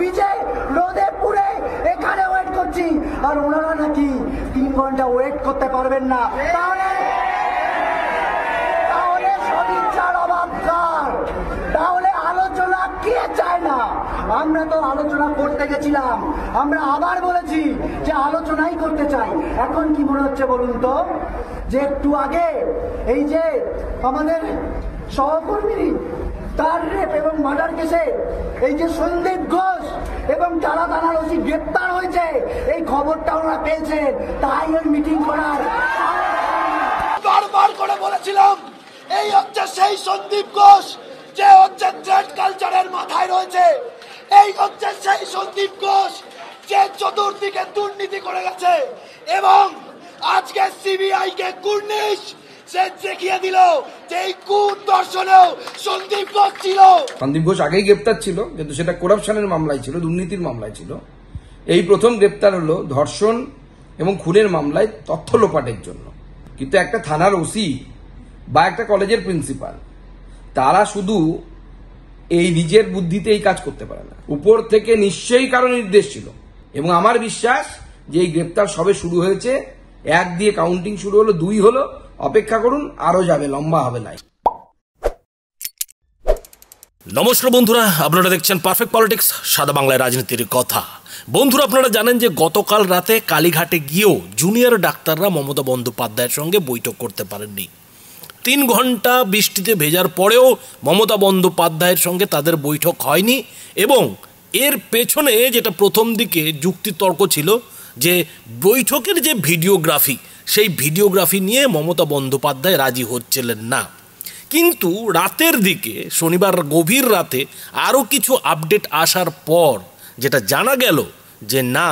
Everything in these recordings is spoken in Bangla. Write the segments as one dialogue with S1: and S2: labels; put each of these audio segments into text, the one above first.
S1: ভিজে রোদে পুড়ে এখানে ওয়েট করছি, আর ওনারা নাকি 3 ঘন্টা ওয়েট করতে পারবেন না। তাহলে সদিচ্ছার অভাব কার? তাহলে আলোচনা কে চায় না? আমরা তো আলোচনা করতে গেছিলাম, আমরা আবার বলেছি যে আলোচনাই করতে চাই। এখন কি মনে হচ্ছে বলুন তো, যে একটু আগে এই যে আমাদের সহকর্মী তার রেপ এবং মার্ডার কেসে এই যে সন্দীপ ঘোষ এবং টালা থানার ওসি গ্রেপ্তার হয়েছে, এই খবরটা ওরা পেয়েছেন, তাই এর মিটিং করার
S2: বারবার করে বলেছিলাম এই হচ্ছে সেই সন্দীপ ঘোষ যে হচ্ছে থ্রেড কালচারের মাথায় রয়েছে। এই হচ্ছে সেই সন্দীপ ঘোষ যে চতুর্দিকে দুর্নীতি করে গেছে, এবং আজকে সিবিআই কে কুর্নিশ সে দেখিয়ে দিল যে এই কুট দর্শনেও সন্দীপ ঘোষ ছিল।
S3: সন্দীপ ঘোষ আগেই গ্রেপ্তার ছিল, কিন্তু সেটা করাপশনের মামলায় ছিল, দুর্নীতির মামলায় ছিল। এই প্রথম গ্রেপ্তার হলো ধর্ষণ এবং খুনের মামলায় তথ্য লোপাটের জন্য। কিন্তু একটা থানার ওসি বা একটা কলেজের প্রিন্সিপাল তারা শুধু এই নিজের বুদ্ধিতে এই কাজ করতে পারে না, উপর থেকে নিশ্চয়ই কারো নির্দেশ ছিল। এবং আমার বিশ্বাস যে এই গ্রেপ্তার সবে শুরু হয়েছে, 1 দিয়ে কাউন্টিং শুরু হলো, 2 হলো, অপেক্ষা করুন, আরো যাবে, লম্বা হবে না।
S4: নমস্কার বন্ধুরা, আপনারা দেখছেন পারফেক্ট পলিটিক্স, সাদা বাংলায় রাজনীতির কথা। বন্ধুরা, আপনারা জানেন যে গতকাল রাতে কালীঘাটে গিয়েও জুনিয়র ডাক্তাররা মমতা বন্দ্যোপাধ্যায়ের সঙ্গে বৈঠক করতে পারেননি। 3 ঘন্টা বৃষ্টিতে ভেজার পরেও মমতা বন্দ্যোপাধ্যায়ের সঙ্গে তাদের বৈঠক হয়নি। এবং এর পেছনে যেটা প্রথম দিকে যুক্তিতর্ক ছিল যে বৈঠকের যে ভিডিওগ্রাফি, সেই ভিডিওগ্রাফি নিয়ে মমতা বন্দ্যোপাধ্যায় রাজি হচ্ছিলেন না। কিন্তু রাতের দিকে, শনিবার গভীর রাতে আরও কিছু আপডেট আসার পর যেটা জানা গেল যে না,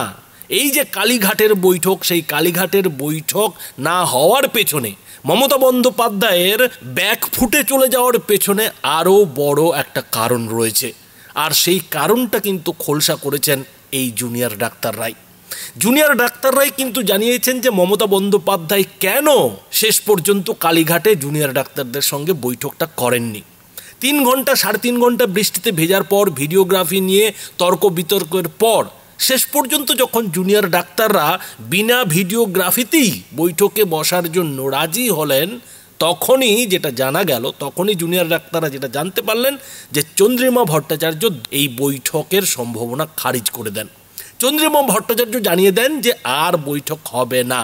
S4: এই যে কালীঘাটের বৈঠক, সেই কালীঘাটের বৈঠক না হওয়ার পেছনে, মমতা বন্দ্যোপাধ্যায়ের ব্যাক ফুটে চলে যাওয়ার পেছনে আরও বড় একটা কারণ রয়েছে। আর সেই কারণটা কিন্তু খোলসা করেছেন এই জুনিয়র ডাক্তাররাই। জুনিয়র ডাক্তাররাই কিন্তু জানিয়েছেন যে মমতা বন্দ্যোপাধ্যায় কেন শেষ পর্যন্ত কালীঘাটে জুনিয়র ডাক্তারদের সঙ্গে বৈঠকটা করেননি। 3 ঘন্টা 3.5 ঘন্টা বৃষ্টিতে ভেজার পর, ভিডিওগ্রাফি নিয়ে তর্ক বিতর্কের পর শেষ পর্যন্ত যখন জুনিয়র ডাক্তাররা বিনা ভিডিওগ্রাফিতেই বৈঠকে বসার জন্য রাজি হলেন, তখনই যেটা জানা গেল, তখনই জুনিয়র ডাক্তাররা যেটা জানতে পারলেন যে চন্দ্রিমা ভট্টাচার্য এই বৈঠকের সম্ভাবনা খারিজ করে দেন। চন্দ্রিমা ভট্টাচার্য জানিয়ে দেন যে আর বৈঠক হবে না।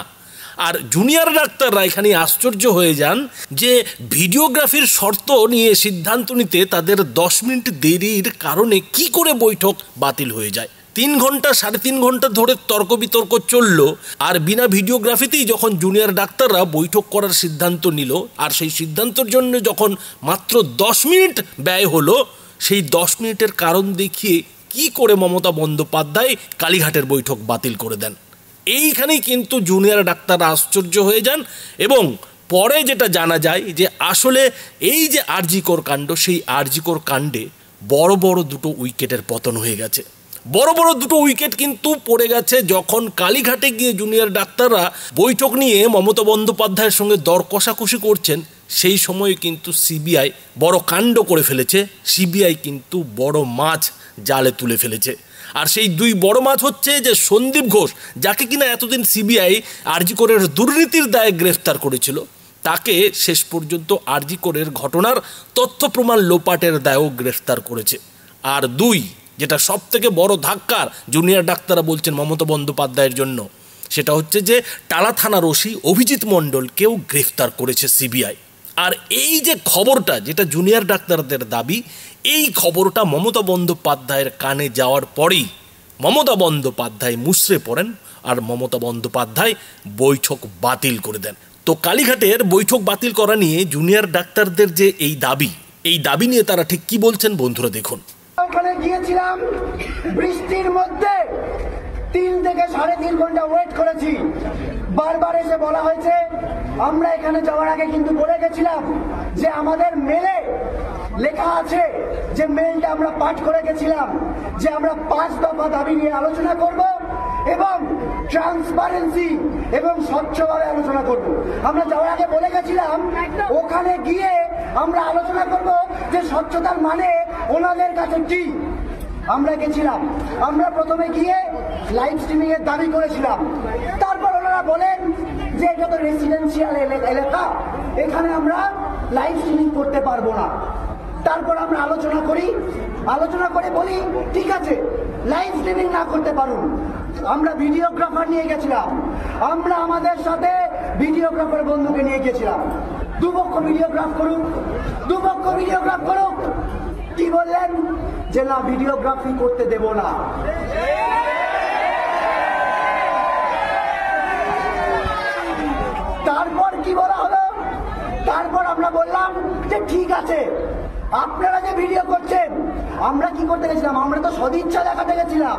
S4: আর জুনিয়র ডাক্তাররা এখানে আশ্চর্য হয়ে যান যে ভিডিওগ্রাফির শর্ত নিয়ে সিদ্ধান্ত নিতে তাদের 10 মিনিট দেরির কারণে কি করে বৈঠক বাতিল হয়ে যায়। 3 ঘন্টা 3.5 ঘন্টা ধরে তর্ক বিতর্ক চলল, আর বিনা ভিডিওগ্রাফিতেই যখন জুনিয়র ডাক্তাররা বৈঠক করার সিদ্ধান্ত নিল, আর সেই সিদ্ধান্তের জন্য যখন মাত্র 10 মিনিট ব্যয় হলো, সেই 10 মিনিটের কারণ দেখিয়ে কি করে মমতা বন্দ্যোপাধ্যায় কালীঘাটের বৈঠক বাতিল করে দেন। এইখানেই কিন্তু জুনিয়র ডাক্তাররা আশ্চর্য হয়ে যান। এবং পরে যেটা জানা যায় যে আসলে এই যে আরজিকর কাণ্ড, সেই আরজিকর কাণ্ডে বড় বড় 2টো উইকেটের পতন হয়ে গেছে। বড় বড় 2টো উইকেট কিন্তু পড়ে গেছে যখন কালীঘাটে গিয়ে জুনিয়র ডাক্তাররা বৈঠক নিয়ে মমতা বন্দ্যোপাধ্যায়ের সঙ্গে দর কষাকষি করছেন। সেই সময় কিন্তু সিবিআই বড় কাণ্ড করে ফেলেছে। সিবিআই কিন্তু বড় মাছ জালে তুলে ফেলেছে। আর সেই 2 বড় মাছ হচ্ছে যে সন্দীপ ঘোষ, যাকে কিনা এতদিন সিবিআই আরজিকরের দুর্নীতির দায়ে গ্রেফতার করেছিল, তাকে শেষ পর্যন্ত আরজিকরের ঘটনার তথ্য প্রমাণ লোপাটের দায়েও গ্রেফতার করেছে। আর 2, যেটা সব থেকে বড় ধাক্কার জুনিয়র ডাক্তাররা বলছেন মমতা বন্দ্যোপাধ্যায়ের জন্য, সেটা হচ্ছে যে টালা থানার ওসি অভিজিৎ মণ্ডলকেও গ্রেফতার করেছে সিবিআই। আর এই যে খবরটা, যেটা জুনিয়র ডাক্তারদের দাবি, এই খবরটা মমতা বন্দ্যোপাধ্যায়ের কানে যাওয়ার পরেই মমতা বন্দ্যোপাধ্যায় মুচড়ে পড়েন, আর মমতা বন্দ্যোপাধ্যায় বৈঠক বাতিল করে দেন। তো কালীঘাটের বৈঠক বাতিল করা নিয়ে জুনিয়র ডাক্তারদের যে এই দাবি নিয়ে তারা ঠিক কি বলছেন বন্ধুরা দেখুন।
S1: ওখানে গিয়েছিলাম বৃষ্টির মধ্যে, 3 থেকে 3.5 ঘন্টা ওয়েট করেছি। বারবার এসে বলা হয়েছে, আমরা এখানে যাওয়ার আগে কিন্তু বলে গেছিলাম যে আমাদের মেলে লেখা আছে, যে মেলটা আমরা পাঠ করে গেছিলাম, যে আমরা 5 দফা দাবি নিয়ে আলোচনা করব এবং ট্রান্সপারেন্সি এবং স্বচ্ছভাবে আলোচনা করব। আমরা যাওয়ার আগে বলে গেছিলাম ওখানে গিয়ে আমরা আলোচনা করব যে স্বচ্ছতার মানে ওনাদের কাছে কি। আমরা গেছিলাম, আমরা প্রথমে গিয়ে লাইভ স্ট্রিমিং এর দাবি করেছিলাম। তারপর ওনারা বলেন যে এটা তো রেসিডেন্সিয়াল এলাকা, এখানে আমরা লাইভ স্ট্রিমিং করতে পারবো না। তারপর আমরা আলোচনা করে বলি ঠিক আছে লাইভ স্ট্রিমিং না করতে পারুন, আমরা ভিডিওগ্রাফার নিয়ে গেছিলাম, আমরা আমাদের সাথে ভিডিওগ্রাফার বন্ধুকে নিয়ে গেছিলাম, দুপক্ষ ভিডিওগ্রাফ করুক। কি বললেন যে না ভিডিওগ্রাফি করতে দেব না। তারপর কি বলা হলো, তারপর আমরা বললাম যে ঠিক আছে আপনারা যে ভিডিও করছেন, আমরা কি করতে গেছিলাম, আমরা তো সদিচ্ছা দেখাতে গেছিলাম।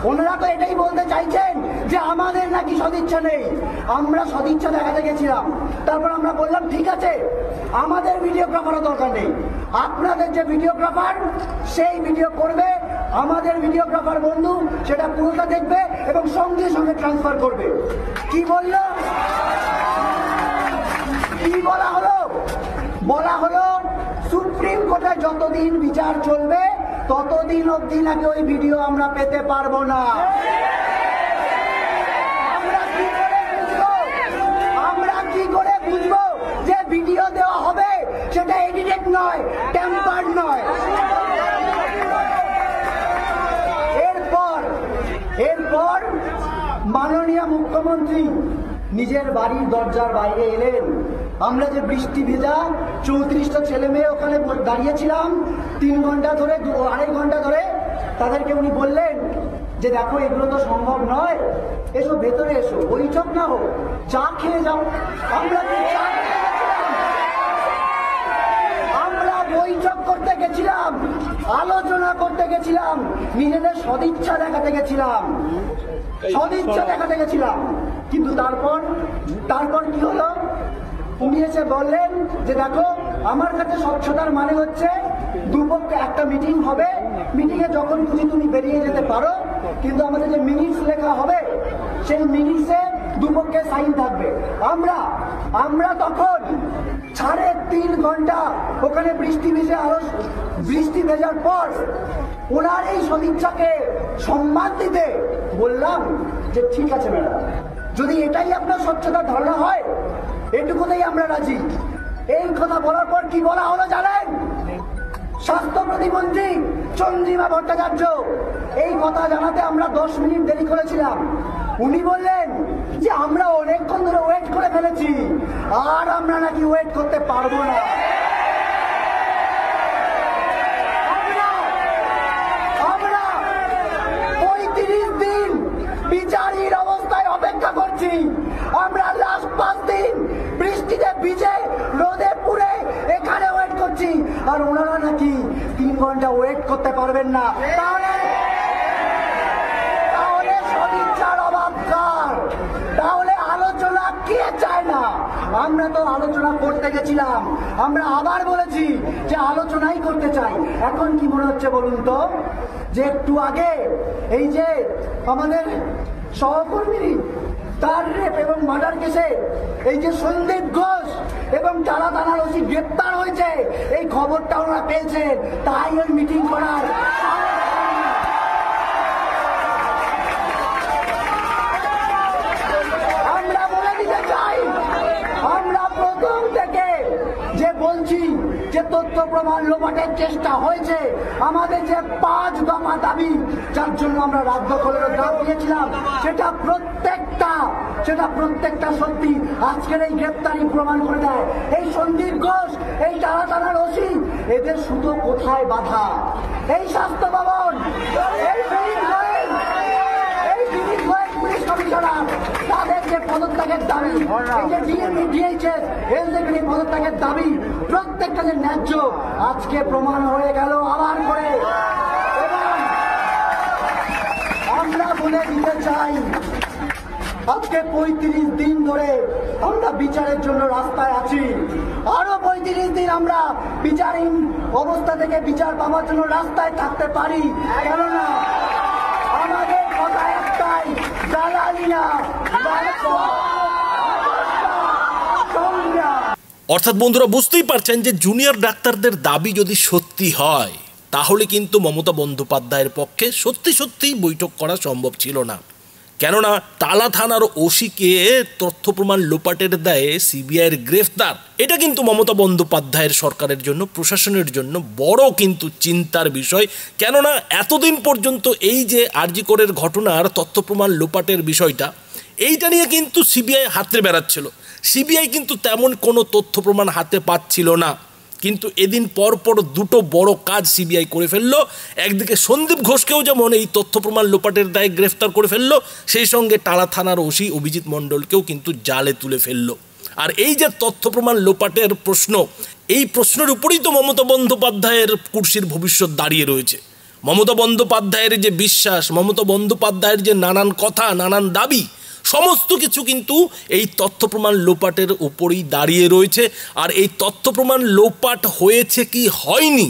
S1: ওনারা তো এটাই বলতে চাইছেন যে আমাদের নাকি সদিচ্ছা নেই, আমরা সদিচ্ছা দেখাতে গেছিলাম। তারপর আমরা বললাম ঠিক আছে আমাদের ভিডিওগ্রাফারও দরকার নেই, আপনাদের যে ভিডিওগ্রাফার সেই ভিডিও করবে, আমাদের ভিডিওগ্রাফার বন্ধু সেটা পুরোটা দেখবে এবং সঙ্গে সঙ্গে ট্রান্সফার করবে। কি বললো, কি বলা হলো সুপ্রিম কোর্টে যতদিন বিচার চলবে ততদিন অবধি নাকি ওই ভিডিও আমরা পেতে পারবো না। আমরা কি করে বুঝবো যে ভিডিও দেওয়া হবে সেটা এডিটেড নয়, টেম্পার্ড নয়। এরপর মাননীয় মুখ্যমন্ত্রী নিজের বাড়ির দরজার বাইরে এলেন। আমরা যে বৃষ্টি ভেজা 34টা ছেলে মেয়ে ওখানে দাঁড়িয়েছিলাম 3 ঘন্টা ধরে, 2-2.5 ঘন্টা ধরে, তাদেরকে উনি বললেন যে দেখো এগুলো তো সম্ভব নয়, এসো ভেতরে এসো, বৈঠক না হোক, চা খেয়ে যাও। আমরা বৈঠক করতে গেছিলাম, আলোচনা করতে গেছিলাম, নিজেদের সদিচ্ছা দেখাতে গেছিলাম। কিন্তু তারপর কি হলো, উনি এসে বললেন যে দেখো আমার কাছে স্বচ্ছতার মানে হচ্ছে দুপক্ষে একটা মিটিং হবে, মিটিংয়ে যখন খুশি তুমি বেরিয়ে যেতে পারো, কিন্তু আমাদের যে মিনিটস লেখা হবে সেই মিনিটসে দুপক্ষে সাইন থাকবে। আমরা তখন 3.5 ঘন্টা ওখানে বৃষ্টি ভেজার পর ওনার এই সদিচ্ছাকে সম্মান দিতে বললাম যে ঠিক আছে ম্যাডাম, যদি এটাই আপনার স্বচ্ছতার ধারণা হয় এটুকুতেই আমরা রাজি। এই কথা বলার পর কি বলা হলো জানেন, স্বাস্থ্য প্রতিমন্ত্রী চন্দ্রিমা ভট্টাচার্য এই কথা জানাতে আমরা 10 মিনিট দেরি করেছিলাম। উনি বললেন যে আমরা অনেকক্ষণ ধরে ওয়েট করে ফেলেছি, আর আমরা নাকি ওয়েট করতে পারবো না। আমরা 35 দিন বিচারের অবস্থায় অপেক্ষা করছি, আমরা লাস্ট 5 দিন বৃষ্টিতে ভিজে রোদে পুড়ে এখানে ওয়েট করছি, আর ওনারা নাকি 3 ঘন্টা ওয়েট করতে পারবেন না। তাহলে সদিচ্ছার অভাব কার? তাহলে আলোচনা কে চায় না? আমরা তো আলোচনা করতে গেছিলাম, আমরা আবার বলেছি যে আলোচনাই করতে চাই। এখন কি মনে হচ্ছে বলুন তো, যে একটু আগে এই যে আমাদের সহকর্মী তার রেপ এবং মার্ডার কেসে এই যে সন্দীপ ঘোষ এবং টালা থানার ওসি গ্রেপ্তার হয়েছে, এই খবরটা ওরা পেয়েছেন, তাই ওই মিটিং করার। আমরা বলে দিতে চাই, আমরা প্রথম থেকে যে বলছি যে তথ্য প্রমাণ লোপাটের চেষ্টা হয়েছে, আমাদের যে 5 দফা দাবি যার জন্য আমরা রাজ্য দখলের ডাক দিয়েছিলাম, সেটা প্রত্যেকটা সত্যি আজকের এই গ্রেপ্তারি প্রমাণ করে দেয়। এই সন্দীপ ঘোষ, এই টালা থানার ওসি, এদের সুতো কোথায় বাধা? এই স্বাস্থ্য ভবন, এই পুলিশ কমিশনার, তাদের যে পদত্যাগের দাবি, এই যে ডিএমই ডিএইচএস এলজিবিটি পদত্যাগের দাবি, প্রত্যেকটা যে ন্যায্য আজকে প্রমাণ হয়ে গেল আবার করে। এবং আমরা বলে দিতে চাই, আজকে 35 দিন ধরে আমরা বিচারের জন্য রাস্তায় আছি, আরো 35 দিন আমরা বিচারহীন অবস্থা থেকে বিচার পাওয়ার জন্য রাস্তায় থাকতে পারি। কেননা আমাদের কথা একটাই, দালালি না,
S4: অর্থাৎ বন্ধুরা বুঝতেই পারছেন যে জুনিয়র ডাক্তারদের দাবি যদি সত্যি হয় তাহলে কিন্তু মমতা বন্দ্যোপাধ্যায়ের পক্ষে সত্যি সত্যিই বৈঠক করা সম্ভব ছিল না। কেননা টালা থানার ওসিকে তথ্য প্রমাণ লোপাটের দায়ে সিবিআইয়ের গ্রেফতার, এটা কিন্তু মমতা বন্দ্যোপাধ্যায়ের সরকারের জন্য, প্রশাসনের জন্য বড় কিন্তু চিন্তার বিষয়। কেননা এতদিন পর্যন্ত এই যে আরজি করের ঘটনার তথ্য প্রমাণ লোপাটের বিষয়টা, এইটা নিয়ে কিন্তু সিবিআই হাতে বেড়াচ্ছিল। সিবিআই কিন্তু তেমন কোনো তথ্য প্রমাণ হাতে পাচ্ছিল না। কিন্তু এদিন পরপর দুটো বড় কাজ সিবিআই করে ফেললো। একদিকে সন্দীপ ঘোষকেও যেমন এই তথ্য প্রমাণ লোপাটের দায়ে গ্রেফতার করে ফেললো, সেই সঙ্গে টালা থানার ওসি অভিজিৎ মণ্ডলকেও কিন্তু জালে তুলে ফেললো। আর এই যে তথ্য প্রমাণ লোপাটের প্রশ্ন, এই প্রশ্নের উপরেই তো মমতা বন্দ্যোপাধ্যায়ের কুর্সির ভবিষ্যৎ দাঁড়িয়ে রয়েছে। মমতা বন্দ্যোপাধ্যায়ের যে বিশ্বাস, মমতা বন্দ্যোপাধ্যায়ের যে নানান কথা, নানান দাবি, সমস্ত কিছু কিন্তু এই তথ্য প্রমাণ লোপাটের উপরেই দাঁড়িয়ে রয়েছে। আর এই তথ্য প্রমাণ লোপাট হয়েছে কি হয়নি,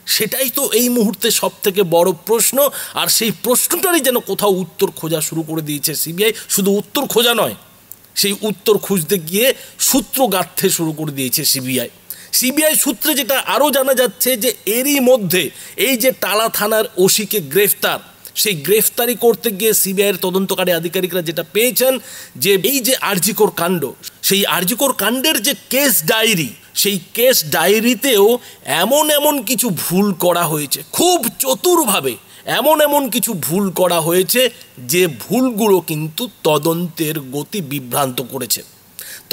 S4: সেটাই তো এই মুহূর্তে সব থেকে বড় প্রশ্ন। আর সেই প্রশ্নটারই যেন কোথাও উত্তর খোঁজা শুরু করে দিয়েছে সিবিআই। শুধু উত্তর খোঁজা নয়, সেই উত্তর খুঁজতে গিয়ে সূত্র গাঁথতে শুরু করে দিয়েছে সিবিআই সূত্রে যেটা আরও জানা যাচ্ছে যে এরই মধ্যে এই যে টালা থানার ওসিকে গ্রেফতার, সেই গ্রেফতারি করতে গিয়ে সিবিআইয়ের তদন্তকারী আধিকারিকরা যেটা পেয়েছেন যে এই যে আরজিকর কাণ্ড, সেই আরজিকর কাণ্ডের যে কেস ডায়েরি, সেই কেস ডায়েরিতেও এমন কিছু ভুল করা হয়েছে, খুব চতুরভাবে এমন কিছু ভুল করা হয়েছে যে ভুলগুলো কিন্তু তদন্তের গতি বিভ্রান্ত করেছে।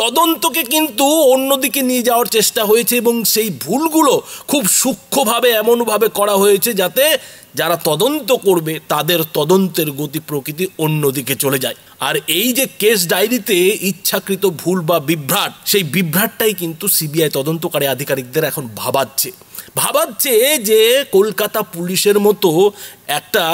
S4: তদন্তকে কিন্তু অন্যদিকে নিয়ে যাওয়ার চেষ্টা হয়েছে এবং সেই ভুলগুলো খুব সূক্ষ্মভাবে এমনভাবে করা হয়েছে যাতে যারা তদন্ত করবে তাদের তদন্তের গতি প্রকৃতি অন্যদিকে চলে যায়। আর এই যে কেস ডায়েরিতে ইচ্ছাকৃত ভুল বা বিভ্রাট, সেই বিভ্রাটটাই কিন্তু সিবিআই তদন্তকারী আধিকারিকদের এখন ভাবাচ্ছে যে কলকাতা পুলিশের মতো একটা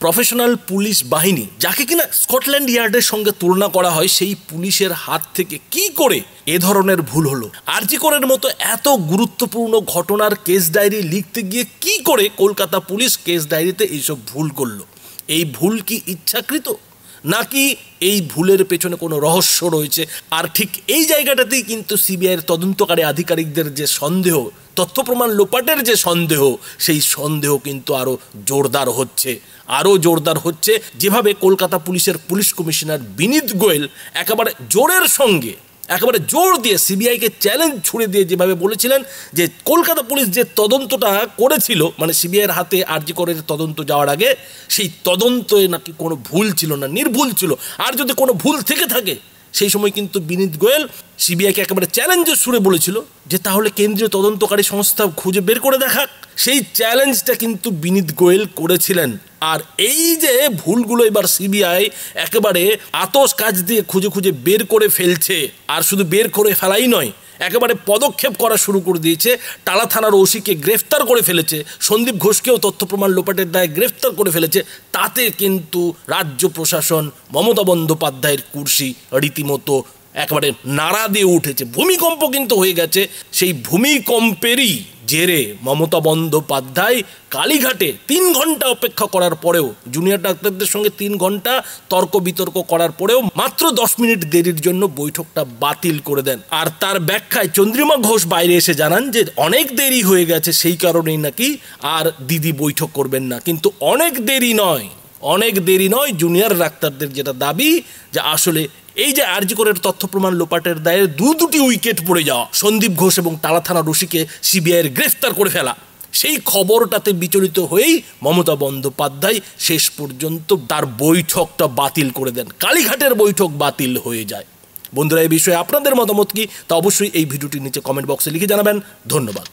S4: প্রফেশনাল পুলিশ বাহিনী, যাকে কিনা স্কটল্যান্ড ইয়ার্ডের সঙ্গে তুলনা করা হয়, সেই পুলিশের হাত থেকে কি করে এ ধরনের ভুল হলো। আরজি করের মতো এত গুরুত্বপূর্ণ ঘটনার কেস ডায়েরি লিখতে গিয়ে কি করে কলকাতা পুলিশ কেস ডায়েরিতে এইসব ভুল করলো? এই ভুল কি ইচ্ছাকৃত, নাকি এই ভুলের পেছনে কোনো রহস্য রয়েছে? আর ঠিক এই জায়গাটাতেই কিন্তু সিবিআইয়ের তদন্তকারী আধিকারিকদের যে সন্দেহ, তথ্য প্রমাণ লোপাটের যে সন্দেহ, সেই সন্দেহ কিন্তু আরও জোরদার হচ্ছে। যেভাবে কলকাতা পুলিশের পুলিশ কমিশনার বিনীত গোয়েল একেবারে জোর দিয়ে সিবিআইকে চ্যালেঞ্জ ছুড়ে দিয়ে যেভাবে বলেছিলেন যে কলকাতা পুলিশ যে তদন্তটা করেছিল, মানে সিবিআইয়ের হাতে আরজি করের তদন্ত যাওয়ার আগে, সেই তদন্তে নাকি কোনো ভুল ছিল না, নির্ভুল ছিল। আর যদি কোনো ভুল থেকে থাকে, সেই সময় কিন্তু বিনীত গোয়েল সিবিআইকে একেবারে চ্যালেঞ্জের সুরে বলেছিল যে তাহলে কেন্দ্রীয় তদন্তকারী সংস্থা খুঁজে বের করে দেখাক। সেই চ্যালেঞ্জটা কিন্তু বিনীত গোয়েল করেছিলেন। আর এই যে ভুলগুলো এবার সিবিআই একেবারে আতস কাজ দিয়ে খুঁজে বের করে ফেলছে। আর শুধু বের করে ফেলাই নয়, একেবারে পদক্ষেপ করা শুরু করে দিয়েছে। টালা থানার ওসিকে গ্রেফতার করে ফেলেছে, সন্দীপ ঘোষকেও তথ্য প্রমাণ লোপাটের দায়ে গ্রেফতার করে ফেলেছে। তাতে কিন্তু রাজ্য প্রশাসন, মমতা বন্দ্যোপাধ্যায়ের কুর্সি রীতিমতো একেবারে নাড়া দিয়ে উঠেছে। ভূমিকম্প কিন্তু হয়ে গেছে। সেই ভূমিকম্পেরই জেরে মমতা বন্দ্যোপাধ্যায় কালীঘাটে 3 ঘন্টা অপেক্ষা করার পরেও, জুনিয়র ডাক্তারদের সঙ্গে 3 ঘন্টা তর্ক বিতর্ক করার পরেও মাত্র 10 মিনিট দেরির জন্য বৈঠকটা বাতিল করে দেন। আর তার ব্যাখ্যায় চন্দ্রিমা ঘোষ বাইরে এসে জানান যে অনেক দেরি হয়ে গেছে, সেই কারণেই নাকি আর দিদি বৈঠক করবেন না। কিন্তু অনেক দেরি নয় জুনিয়র ডাক্তারদের যেটা দাবি যে আসলে এই যে আরজি করের তথ্য প্রমাণ লোপাটের দায়ে দুটি উইকেট পড়ে যাওয়া, সন্দীপ ঘোষ এবং টালা থানার ওসিকে সিবিআইয়ের গ্রেফতার করে ফেলা, সেই খবরটাতে বিচলিত হয়েই মমতা বন্দ্যোপাধ্যায় শেষ পর্যন্ত তার বৈঠকটা বাতিল করে দেন। কালীঘাটের বৈঠক বাতিল হয়ে যায়। বন্ধুরা, এই বিষয়ে আপনাদের মতামত কি তা অবশ্যই এই ভিডিওটির নিচে কমেন্ট বক্সে লিখে জানাবেন। ধন্যবাদ।